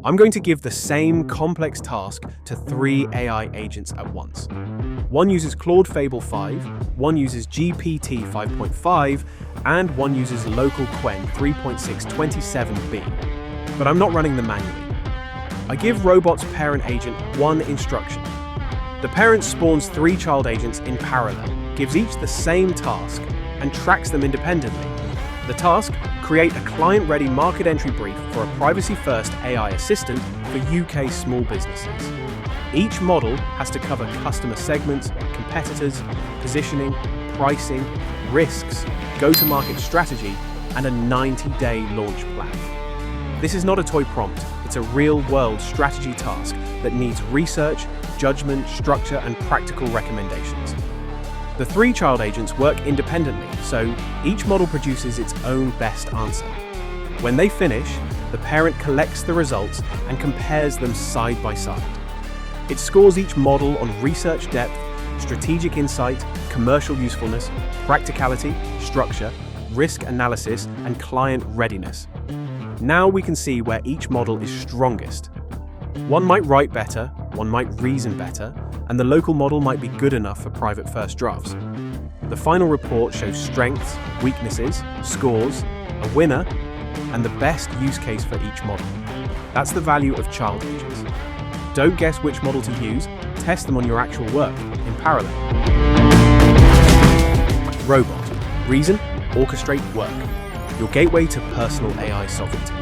I'm going to give the same complex task to 3 AI agents at once. One uses Claude Fable 5, one uses GPT-5.5, and one uses local Qwen 3.6 27B. But I'm not running them manually. I give Robot's parent agent one instruction. The parent spawns 3 child agents in parallel, gives each the same task, and tracks them independently. The task: create a client-ready market entry brief for a privacy-first AI assistant for UK small businesses. Each model has to cover customer segments, competitors, positioning, pricing, risks, go-to-market strategy, and a 90-day launch plan. This is not a toy prompt, it's a real-world strategy task that needs research, judgment, structure, and practical recommendations. The 3 child agents work independently, so each model produces its own best answer. When they finish, the parent collects the results and compares them side by side. It scores each model on research depth, strategic insight, commercial usefulness, practicality, structure, risk analysis, and client readiness. Now we can see where each model is strongest. One might write better, one might reason better, and the local model might be good enough for private first drafts. The final report shows strengths, weaknesses, scores, a winner, and the best use case for each model. That's the value of child agents. Don't guess which model to use, test them on your actual work in parallel. Robot. Reason, orchestrate, work. Your gateway to personal AI sovereignty.